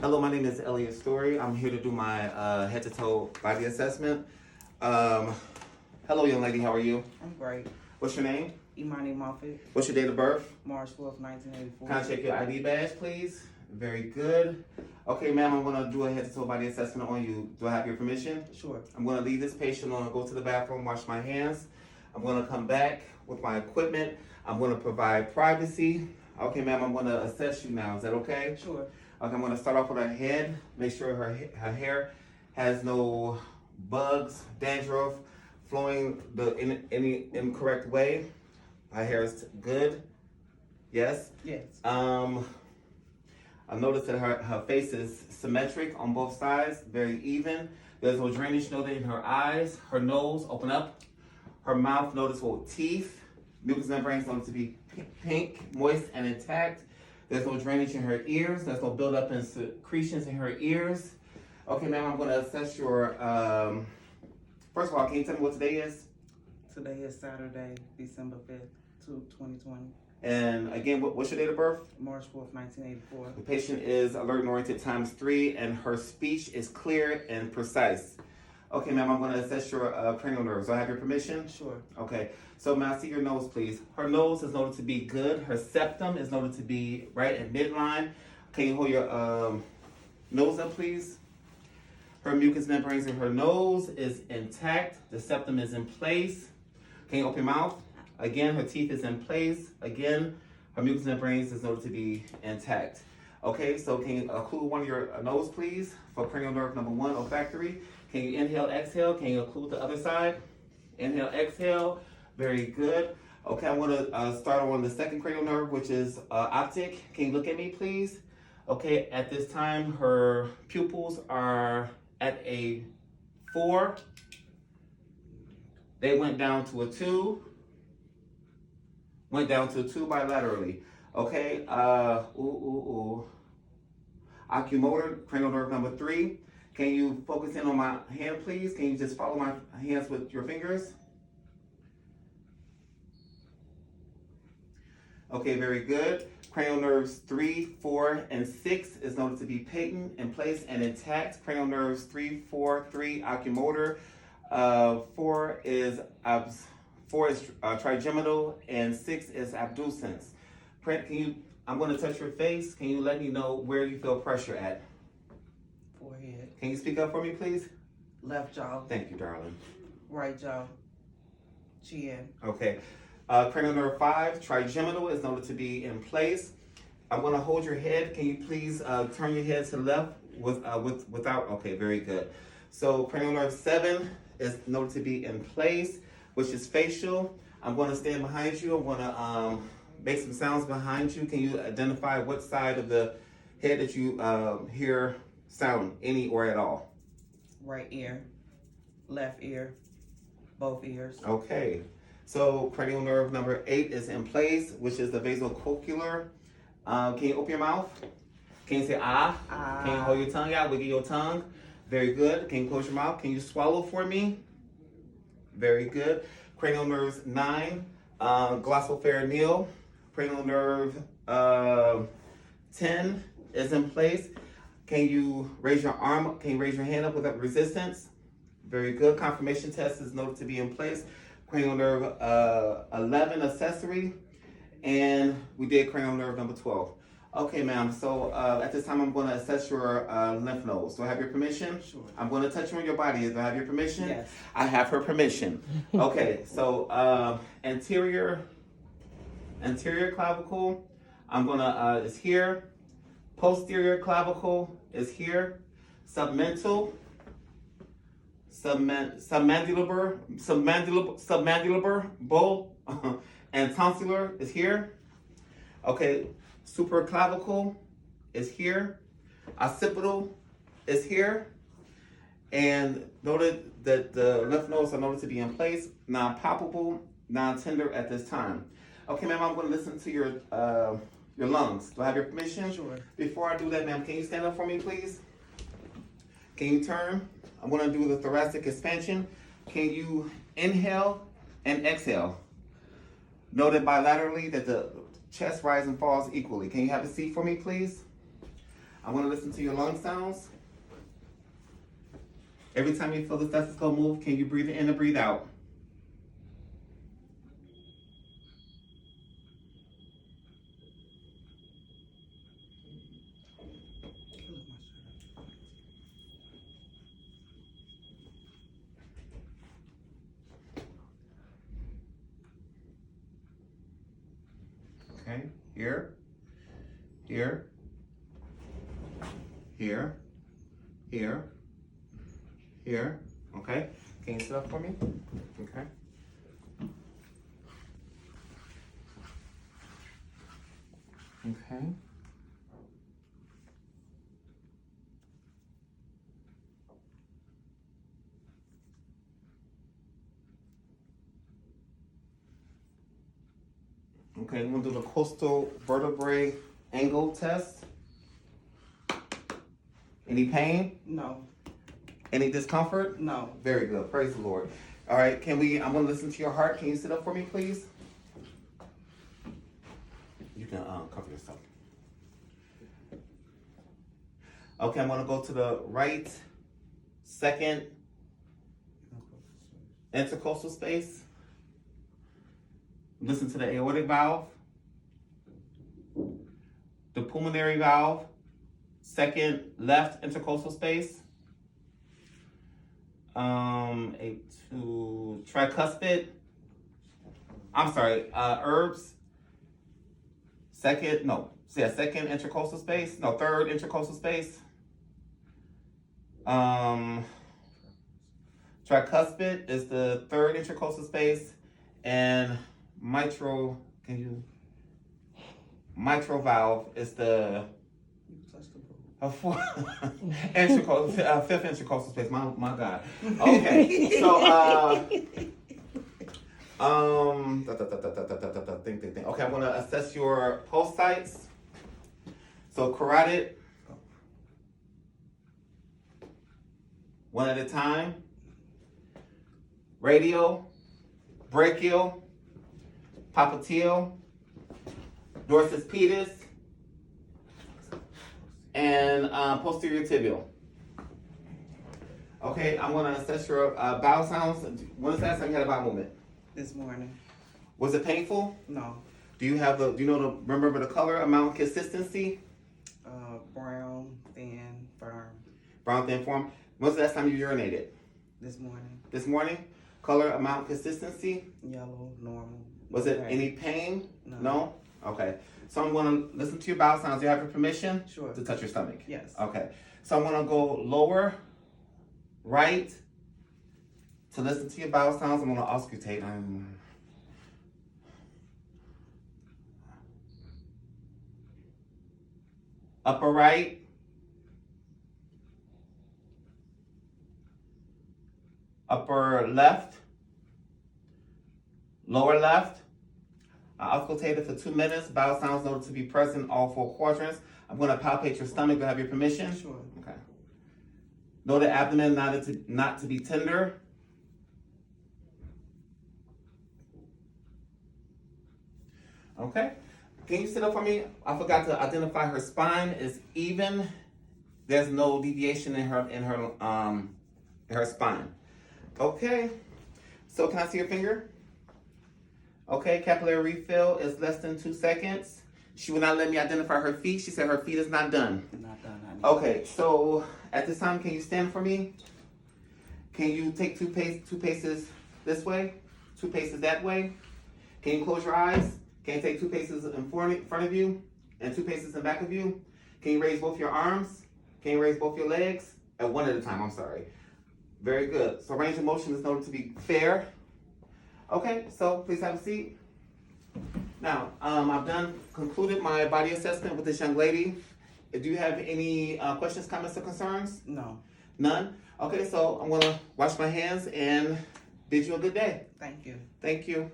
Hello, my name is Elliot Story. I'm here to do my head to toe body assessment. Um, Hello, young lady. How are you? I'm great. What's your name? Imani Moffitt, What's your date of birth? March 4th, 1984. Can I check your ID badge, please? Very good. Okay, ma'am, I'm going to do a head to toe body assessment on you. Do I have your permission? Sure. I'm going to leave this patient. I'm going to go to the bathroom, wash my hands. I'm going to come back with my equipment. I'm going to provide privacy. Okay, ma'am, I'm going to assess you now. Is that okay? Sure. Okay, I'm going to start off with her head. Make sure her hair has no bugs, dandruff, flowing in any incorrect way. Her hair is good. Yes. Yes. I noticed that her face is symmetric on both sides, very even. There's no drainage noted in her eyes. Her nose, open up. Her mouth, noticeable teeth. Mucous membranes noted to be pink, moist, and intact. There's no drainage in her ears. There's no buildup and secretions in her ears. Okay, ma'am, I'm going to assess your, first of all, can you tell me what today is? Today is Saturday, December 5th, 2020. And again, what's your date of birth? March 4th, 1984. The patient is alert and oriented ×3, and her speech is clear and precise. Okay, ma'am, I'm going to assess your cranial nerves. Do I have your permission? Sure. Okay, so may I see your nose, please? Her nose is noted to be good. Her septum is noted to be right at midline. Can you hold your nose up, please? Her mucous membranes in her nose is intact. The septum is in place. Can you open your mouth? Again, her teeth is in place. Again, her mucous membranes is noted to be intact. Okay, so can you occlude one of your nose, please? For cranial nerve number 1, olfactory. Can you inhale, exhale? Can you occlude the other side? Inhale, exhale. Very good. Okay, I want to start on the second cranial nerve, which is optic. Can you look at me, please? Okay, at this time, her pupils are at a 4. They went down to a 2. Went down to a 2 bilaterally. Okay, ocumotor, cranial nerve number 3. Can you focus in on my hand, please? Can you just follow my hands with your fingers? Okay, very good. Cranial nerves 3, 4, and 6 is noted to be patent, in place, and intact. Cranial nerves 3, 4, 3, ocumotor. 4 is trigeminal, and 6 is abducens. I'm going to touch your face. Can you let me know where you feel pressure at? Forehead. Can you speak up for me, please? Left jaw. Thank you, darling. Right jaw. Chin. Okay. Cranial nerve 5, trigeminal, is noted to be in place. I'm going to hold your head. Can you please turn your head to the left without? Okay, very good. So cranial nerve 7 is noted to be in place, which is facial. I'm going to stand behind you. I'm going to make some sounds behind you. Can you identify what side of the head that you hear sound, any or at all? Right ear. Left ear. Both ears. Okay. So cranial nerve number 8 is in place, which is the vasocochlear. Can you open your mouth? Can you say ah? Ah. Can you hold your tongue out, wiggle your tongue? Very good. Can you close your mouth? Can you swallow for me? Very good. Cranial nerves 9, glossopharyngeal. Cranial nerve 10 is in place. Can you raise your arm? Can you raise your hand up without resistance? Very good. Confirmation test is noted to be in place. Cranial nerve 11, accessory. And we did cranial nerve number 12. Okay, ma'am. So at this time, I'm going to assess your lymph nodes. Do I have your permission? Sure. I'm going to touch you on your body. Do I have your permission? Yes. I have her permission. Okay, so anterior clavicle, I'm going to, is here. Posterior clavicle is here. Submental, submandibular bowl, and tonsillar is here. Okay, supraclavicle is here. Occipital is here. And noted that the lymph nodes are noted to be in place, non-palpable, non-tender at this time. Okay, ma'am, I'm going to listen to your lungs. Do I have your permission? Sure. Before I do that, ma'am, can you stand up for me, please? Can you turn? I'm going to do the thoracic expansion. Can you inhale and exhale? Noted bilaterally that the chest rises and falls equally. Can you have a seat for me, please? I want to listen to your lung sounds. Every time you feel the stethoscope move, can you breathe in and breathe out? Okay, here, here, here, here, here. Okay, can you sit up for me? Okay. Okay. Okay, I'm gonna do the coastal vertebrae angle test. Any pain? No, Any discomfort? no. Very good. Praise the Lord. All right, I'm gonna listen to your heart. Can you sit up for me, please? You can cover yourself. Okay, I'm gonna go to the right second intercostal space. Listen to the aortic valve, the pulmonary valve, second left intercostal space, tricuspid. I'm sorry, herbs. Second intercostal space. No, third intercostal space. Tricuspid is the third intercostal space, and mitral valve is the fifth intercostal space. My God. Okay, so think. Okay, I'm gonna assess your pulse sites. So carotid, one at a time. Radial, brachial, popliteal, dorsal pedis, and posterior tibial. Okay, I'm gonna assess your bowel sounds. When was the last time you had a bowel movement? This morning. Was it painful? No. Remember the color, amount, consistency? Brown, thin, firm. Brown, thin, form. When was the last time you urinated? This morning. This morning? Color, amount, consistency? Yellow, normal. Was it any pain? No. Okay. So I'm gonna listen to your bowel sounds. Do you have your permission? Sure. To touch your stomach? Yes. Okay. So I'm gonna go lower, right, to listen to your bowel sounds. I'm gonna auscultate. Upper right. Upper left. Lower left. I auscultated for 2 minutes. Bowel sounds noted to be present in all 4 quadrants. I'm going to palpate your stomach. Do I have your permission? Sure. Okay. Know the abdomen not to be tender. Okay. Can you sit up for me? I forgot to identify her spine is even. There's no deviation in her spine. Okay. So can I see your finger? Okay, capillary refill is less than 2 seconds. She will not let me identify her feet. She said her feet is not done. Not done, honey. Okay, so at this time, can you stand for me? Can you take two paces this way, 2 paces that way? Can you close your eyes? Can you take 2 paces in front of you and 2 paces in back of you? Can you raise both your arms? Can you raise both your legs? One at a time, I'm sorry. Very good. So range of motion is noted to be fair. Okay, so please have a seat. Now, I've concluded my body assessment with this young lady. Do you have any questions, comments, or concerns? No. None? Okay, so I'm gonna wash my hands and bid you a good day. Thank you. Thank you.